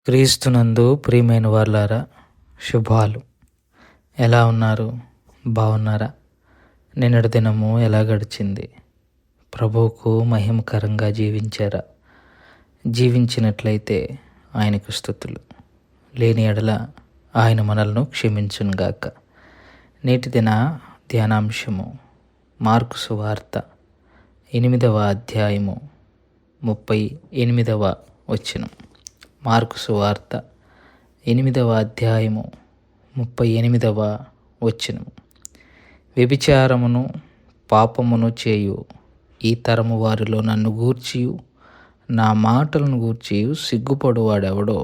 క్రీస్తునందు ప్రియమైన వాళ్ళారా, శుభాలు. ఎలా ఉన్నారు? బాగున్నారా? నిన్నటి దినము ఎలా గడిచింది? ప్రభువుకు మహిమకరంగా జీవించారా? జీవించినట్లయితే ఆయనకు స్తుతులు. లేని ఎడల ఆయన మనల్ని క్షమించునుగాక. నేటి దిన ధ్యానాంశము మార్కు సువార్త 8వ అధ్యాయము 38వ వచనం. మార్కు సువార్త 8వ అధ్యాయము 38వ వచనము. వ్యభిచారమును పాపమును చేయు ఈ తరము వారిలో నన్ను గూర్చియు నా మాటలను గూర్చియు సిగ్గుపడువాడెవడో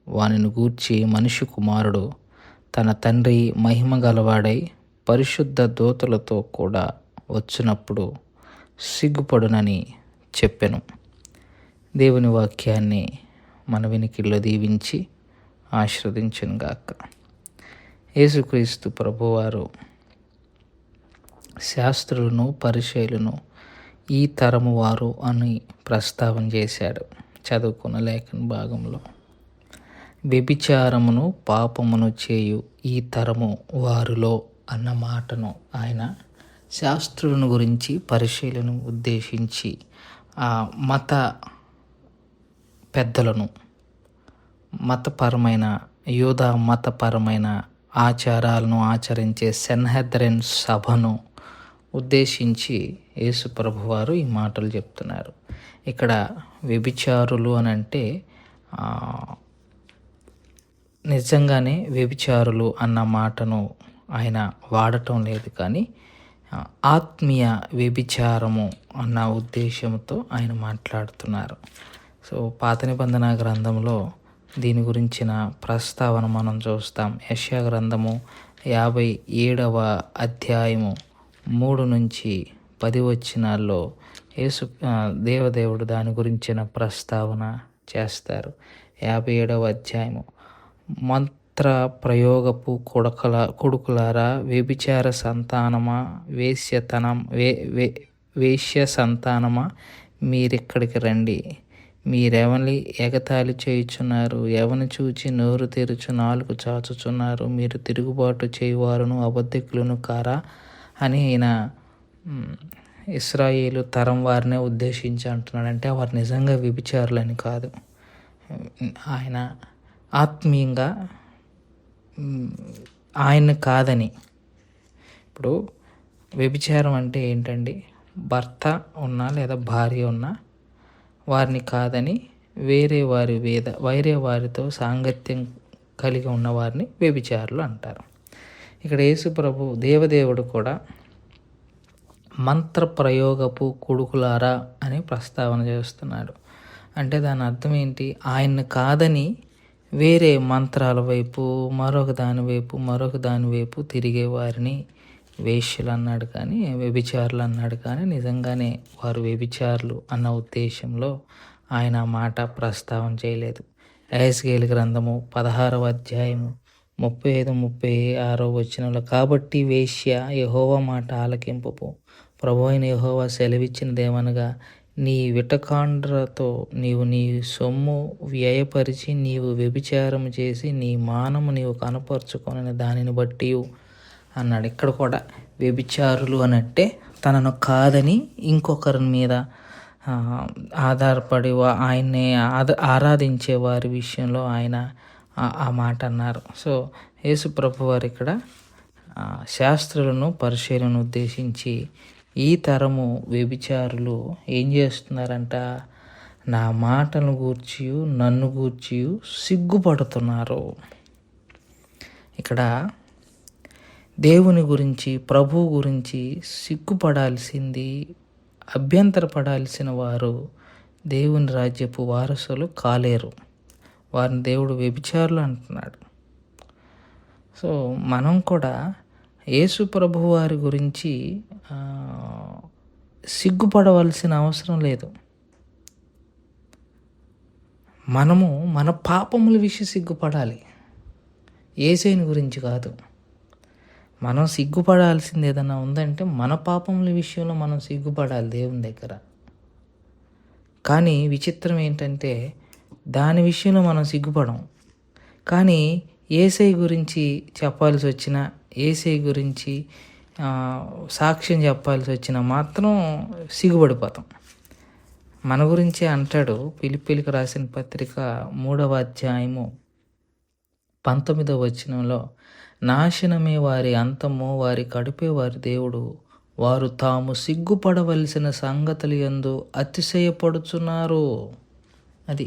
వానిని గూర్చి మనిషి కుమారుడు తన తండ్రి మహిమ గలవాడై పరిశుద్ధ దూతలతో కూడా వచ్చినప్పుడు సిగ్గుపడునని చెప్పెను. దేవుని వాక్యాన్ని మన వినికిల్లో దీవించి ఆశీర్వదించునుగాక. యేసుక్రీస్తు ప్రభువారు శాస్త్రులను పరిచయులను ఈ తరము వారు అని ప్రస్తావన చేశాడు. చదువుకున్న లేఖన భాగంలో వ్యభిచారమును పాపమును చేయు ఈ తరము వారిలో అన్న మాటను ఆయన శాస్త్రులను గురించి పరిశీలన ఉద్దేశించి మత పెద్దలను మతపరమైన ఆచారాలను ఆచరించే సెన్హెద్రెన్ సభను ఉద్దేశించి యేసు ప్రభువారు ఈ మాటలు చెప్తున్నారు. ఇక్కడ వ్యభిచారులు అని అంటే నిజంగానే వ్యభిచారులు అన్న మాటను ఆయన వాడటం లేదు, కానీ ఆత్మీయ వ్యభిచారము అన్న ఉద్దేశంతో ఆయన మాట్లాడుతున్నారు. సో పాత నిబంధన గ్రంథంలో దీని గురించిన ప్రస్తావన మనం చూస్తాం. యెషయా గ్రంథము 57వ అధ్యాయము 3 నుంచి 10 వచనాల్లో దేవదేవుడు దాని గురించిన ప్రస్తావన చేస్తారు. 57వ అధ్యాయము. మంత్ర ప్రయోగపు కొడుకులారా, వ్యభిచార సంతానమా, వేశ్య సంతానమా, మీరిక్కడికి రండి. మీరెవని ఎగతాళి చేయుచున్నారు? ఎవని చూచి నోరు తెరుచు నాలుగు చాచుచున్నారు? మీరు తిరుగుబాటు చేయువారును అబద్ధికులను కారా అని ఆయన ఇశ్రాయేలు తరం వారినే ఉద్దేశించి అంటున్నాడు. అంటే వారు నిజంగా వ్యభిచారులని కాదు, ఆయన ఆత్మీయంగా ఆయన కాదని. ఇప్పుడు వ్యభిచారం అంటే ఏంటండి? భర్త ఉన్నా లేదా భార్య ఉన్నా వారిని కాదని వేరే వారితో సాంగత్యం కలిగి ఉన్న వారిని వ్యభిచారులు అంటారు. ఇక్కడ యేసు ప్రభు దేవదేవుడు కూడా మంత్ర ప్రయోగపు కొడుకులారా అని ప్రస్తావన చేస్తున్నాడు. అంటే దాని అర్థం ఏంటి? ఆయన్ని కాదని వేరే మంత్రాల వైపు మరొక దాని వైపు తిరిగే వారిని వేశ్యలు అన్నాడు, కానీ వ్యభిచారులు అన్నాడు. కానీ నిజంగానే వారు వ్యభిచారులు అన్న ఉద్దేశంలో ఆయన మాట ప్రస్తావన చేయలేదు. యెహెజ్కేలు గ్రంథము 16వ అధ్యాయము 35-36 వచనంలో, కాబట్టి వేశ్య యెహోవా మాట ఆలకింపపు, ప్రభువైన యెహోవా సెలవిచ్చినదేమనగా, నీ విటకాండ్రతో నీవు నీ సొమ్ము వ్యయపరిచి నీవు వ్యభిచారం చేసి నీ మానము నీవు కనపరుచుకొని దానిని బట్టి అన్నాడు. ఇక్కడ కూడా వ్యభిచారులు అని అంటే తనను కాదని ఇంకొకరి మీద ఆధారపడి ఆయన్ని ఆరాధించే వారి విషయంలో ఆయన ఆ మాట అన్నారు. సో యేసు ప్రభు వారు ఇక్కడ శాస్త్రులను పరిశీలన ఉద్దేశించి ఈ తరము వ్యభిచారులు ఏం చేస్తున్నారంట? నా మాటను గూర్చి నన్ను గూర్చి సిగ్గుపడుతున్నారు. ఇక్కడ దేవుని గురించి, ప్రభువు గురించి సిగ్గుపడాల్సింది, అభ్యంతరపడాల్సిన వారు దేవుని రాజ్యపు వారసులు కాలేరు. వారిని దేవుడు వ్యభిచారులు అంటున్నాడు. సో మనం కూడా యేసు ప్రభు వారి గురించి సిగ్గుపడవలసిన అవసరం లేదు. మనము మన పాపముల విషయం సిగ్గుపడాలి, యేసుని గురించి కాదు. మనం సిగ్గుపడాల్సింది ఏదైనా ఉందంటే మన పాపముల విషయంలో మనం సిగ్గుపడాలి దేవుని దగ్గర. కానీ విచిత్రం ఏంటంటే దాని విషయంలో మనం సిగ్గుపడం. కానీ యేసయ్య గురించి చెప్పాల్సి వచ్చినా, యేసయ్య గురించి సాక్ష్యం చెప్పాల్సి వచ్చినా మాత్రం సిగ్గుపడిపోతాం. మన గురించే అంటాడు ఫిలిప్పీయులకు రాసిన పత్రిక 3వ అధ్యాయము 19వ వచనంలో, నాశనమే వారి అంతము, వారి కడుపే వారి దేవుడు, వారు తాము సిగ్గుపడవలసిన సంగతులు యందు అతిశయపడుచున్నారు. అది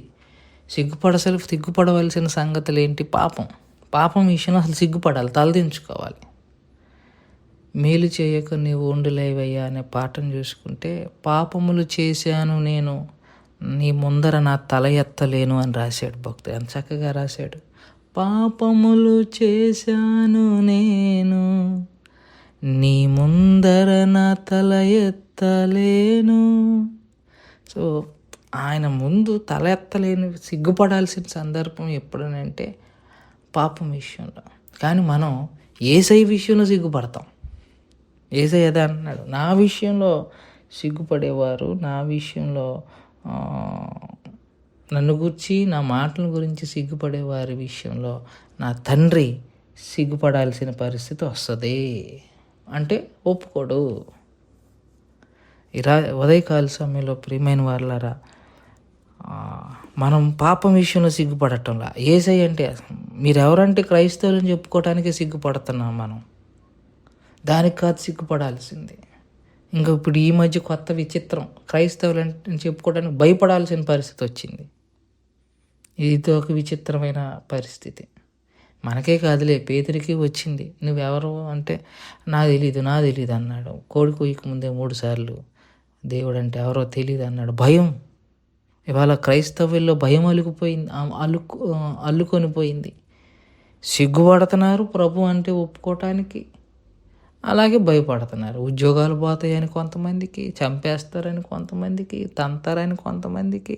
సిగ్గుపడవలసిన సంగతులు ఏంటి? పాపం విషయంలో అసలు సిగ్గుపడాలి, తలదించుకోవాలి. మేలు చేయక నీవు ఉండులేవయ్యా అనే పాఠం చూసుకుంటే, పాపములు చేశాను నేను, నీ ముందర నా తల ఎత్తలేను అని రాశాడు భక్తుడు. ఎంత చక్కగా రాశాడు. పాపములు చేశాను నేను, నీ ముందర నా తల ఎత్తలేను. సో ఆయన ముందు తల ఎత్తలేని, సిగ్గుపడాల్సిన సందర్భం ఎప్పుడనంటే పాపం విషయంలో. కానీ మనం యేసయ్య విషయంలో సిగ్గుపడతాం. యేసయ్య అదే అంటున్నాడు, నా విషయంలో సిగ్గుపడేవారు, నా విషయంలో నన్ను గురించి, నా మాటల గురించి సిగ్గుపడే వారి విషయంలో నా తండ్రి సిగ్గుపడాల్సిన పరిస్థితి వస్తుంది అంటే ఒప్పుకోడు. ఉదయకాల సమయంలో ప్రియమైన వాళ్ళారా, మనం పాపం విషయంలో సిగ్గుపడటంలా. యేసయ్య అంటే మీరెవరంటే క్రైస్తవులని చెప్పుకోవటానికి సిగ్గుపడుతున్నాం మనం, దానికి కాదు సిగ్గుపడాల్సింది. ఇంకా ఇప్పుడు ఈ మధ్య కొత్త విచిత్రం, క్రైస్తవులు అని చెప్పుకోవడానికి భయపడాల్సిన పరిస్థితి వచ్చింది. ఇది ఒక విచిత్రమైన పరిస్థితి. మనకే కాదులే, పేతురికి వచ్చింది. నువ్వెవరు అంటే నా తెలీదు అన్నాడు. కోడి కొయ్యకు ముందే 3 సార్లు దేవుడు అంటే ఎవరో తెలియదు అన్నాడు. భయం. ఇవాళ క్రైస్తవుల్లో భయం అల్లుకొని పోయింది. సిగ్గుపడుతున్నారు ప్రభు అంటే ఒప్పుకోవటానికి, అలాగే భయపడుతున్నారు. ఉద్యోగాలు పోతాయని కొంతమందికి, చంపేస్తారని కొంతమందికి, తంతారని కొంతమందికి.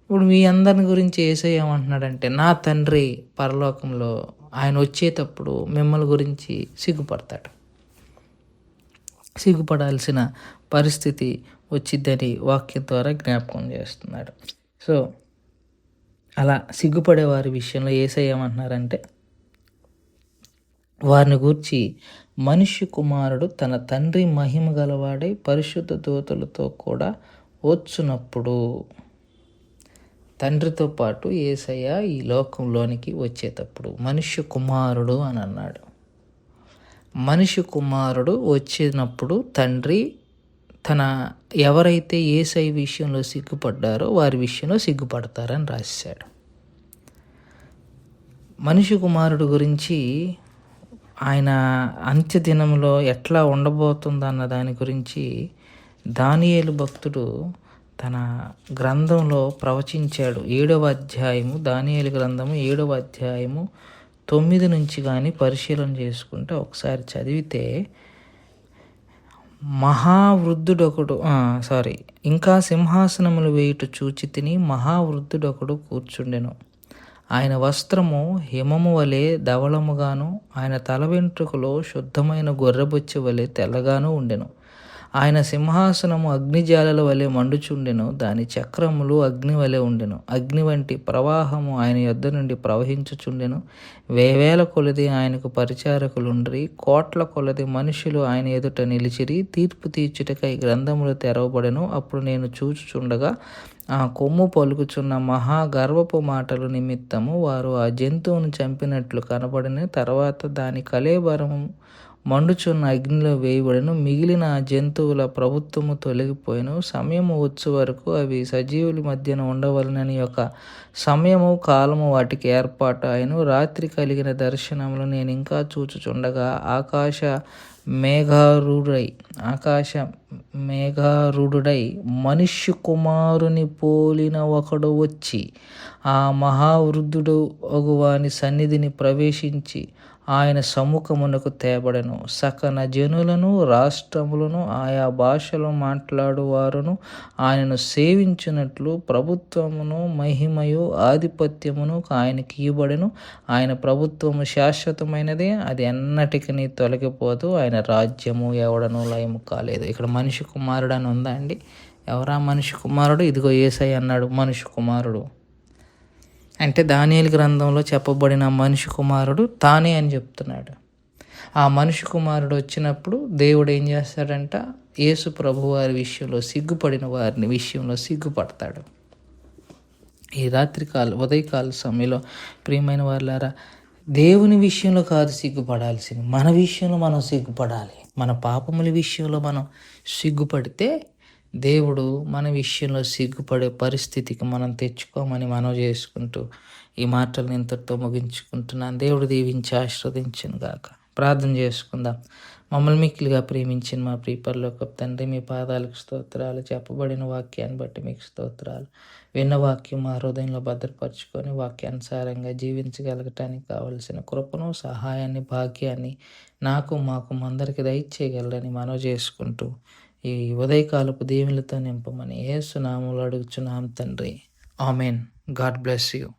ఇప్పుడు మీ అందరిని గురించి యేసయ్య ఏమంటున్నాడంటే, నా తండ్రి పరలోకంలో ఆయన వచ్చేటప్పుడు మిమ్మల్ని గురించి సిగ్గుపడతాడు. సిగ్గుపడాల్సిన పరిస్థితి వచ్చిద్దని వాక్యం ద్వారా జ్ఞాపకం చేస్తున్నాడు. సో అలా సిగ్గుపడే వారి విషయంలో యేసయ్య ఏమంటున్నారంటే, వారిని గూర్చి మనుష్య కుమారుడు తన తండ్రి మహిమ గలవాడై పరిశుద్ధ దూతలతో కూడా వచ్చునప్పుడు, తండ్రితో పాటు యేసయ్య ఈ లోకంలోనికి వచ్చేటప్పుడు మనుష్య కుమారుడు అని అన్నాడు. మనుష్య కుమారుడు వచ్చినప్పుడు తండ్రి ఎవరైతే యేసయ్య విషయంలో సిగ్గుపడ్డారో వారి విషయంలో సిగ్గుపడతారని రాశాడు. మనుష్య కుమారుడు గురించి ఆయన అంత్యదినంలో ఎట్లా ఉండబోతుందన్న దాని గురించి దానియేలు భక్తుడు తన గ్రంథంలో ప్రవచించాడు. 7వ అధ్యాయము, దానియేలు గ్రంథము 7వ అధ్యాయము 9 నుంచి కానీ పరిశీలన చేసుకుంటే, ఒకసారి చదివితే, మహావృద్ధుడొకడు ఇంకా సింహాసనములు వేయుట చూచి తిని మహావృద్ధుడొకడు కూర్చుండెను. ఆయన వస్త్రము హిమము వలె ధవళముగాను, ఆయన తల వెంట్రుకలో శుద్ధమైన గొర్రెబొచ్చె వలె తెల్లగాను ఉండెను. ఆయన సింహాసనము అగ్నిజ్వాలల వలె మండుచుండెను, దాని చక్రములు అగ్ని వలె ఉండెను. అగ్ని వంటి ప్రవాహము ఆయన యొద్ద నుండి ప్రవహించుచుండెను. వేవేల కొలది ఆయనకు పరిచారకులుండ్రి, కోట్ల కొలది మనుషులు ఆయన ఎదుట నిలిచిరి. తీర్పు తీర్చుటకై గ్రంథములు తెరవబడెను. అప్పుడు నేను చూచుచుండగా ఆ కొమ్ము పలుకుచున్న మహా గర్వపు మాటలు నిమిత్తము వారు ఆ జంతువును చంపినట్లు కనబడిన. తర్వాత దాని కళేబరము మండుచున్న అగ్నిలో వేయబడెను. మిగిలిన ఆ జంతువుల ప్రభుత్వము తొలగిపోయాను. సమయము వచ్చు వరకు అవి సజీవుల మధ్యన ఉండవలనని ఒక సమయము కాలము వాటికి ఏర్పాటు అయిను. రాత్రి కలిగిన దర్శనములు నేను ఇంకా చూచుచుండగా ఆకాశ మేఘారూఢుడై మనుష్య కుమారుని పోలిన ఒకడు వచ్చి ఆ మహావృద్ధుడు అగువాని సన్నిధిని ప్రవేశించి ఆయన సముఖమునకు తేబడెను. సకల జనులను, రాష్ట్రములను, ఆయా భాషలు మాట్లాడువారును ఆయనను సేవించున్నట్లు ప్రభుత్వమును, మహిమయు, ఆధిపత్యమును ఆయనకి ఇవ్వబడెను. ఆయన ప్రభుత్వము శాశ్వతమైనదే, అది ఎన్నటికీ తొలగిపోదు. ఆయన రాజ్యము ఎవడనూ లయము కాలేదు. ఇక్కడ మనిషి కుమారుడు అని ఉందా అండి? ఎవరా మనిషి కుమారుడు? ఇదిగో యేసయ్య అన్నాడు మనిషి కుమారుడు. అంటే దానియేలు గ్రంథంలో చెప్పబడిన మనిషి కుమారుడు తానే అని చెప్తున్నాడు. ఆ మనిషి కుమారుడు వచ్చినప్పుడు దేవుడు ఏం చేస్తాడంట, యేసు ప్రభు వారి విషయంలో సిగ్గుపడిన వారిని విషయంలో సిగ్గుపడతాడు. ఈ ఉదయకాల సమయంలో ప్రియమైన వాళ్ళారా, దేవుని విషయంలో కాదు సిగ్గుపడాల్సింది, మన విషయంలో మనం సిగ్గుపడాలి. మన పాపముల విషయంలో మనం సిగ్గుపడితే దేవుడు మన విషయంలో సిగ్గుపడే పరిస్థితికి మనం తెచ్చుకోమని మనం చేసుకుంటూ ఈ మాటలను ఇంతటితో ముగించుకుంటున్నాను. దేవుడు దీవించి ఆశీర్వదించును గాక. ప్రార్థన చేసుకుందాం. మమ్మల్ని మిక్కిలిగా ప్రేమించిన మా ప్రియ పరలోకపు తండ్రి, మీ పాదాలకు స్తోత్రాలు. చెప్పబడిన వాక్యాన్ని బట్టి మీకు స్తోత్రాలు. విన్న వాక్యం మా హృదయంలో భద్రపరుచుకొని వాక్యానుసారంగా జీవించగలగటానికి కావలసిన కృపను, సహాయాన్ని, భాగ్యాన్ని మాకు అందరికి దయచేయగలరని మనవి చేసుకుంటూ ఈ ఉదయకాలపు దీవెనలతో నింపమని యేసు నామములో అడుగుచున్నాం తండ్రి. ఆమెన్. God bless you.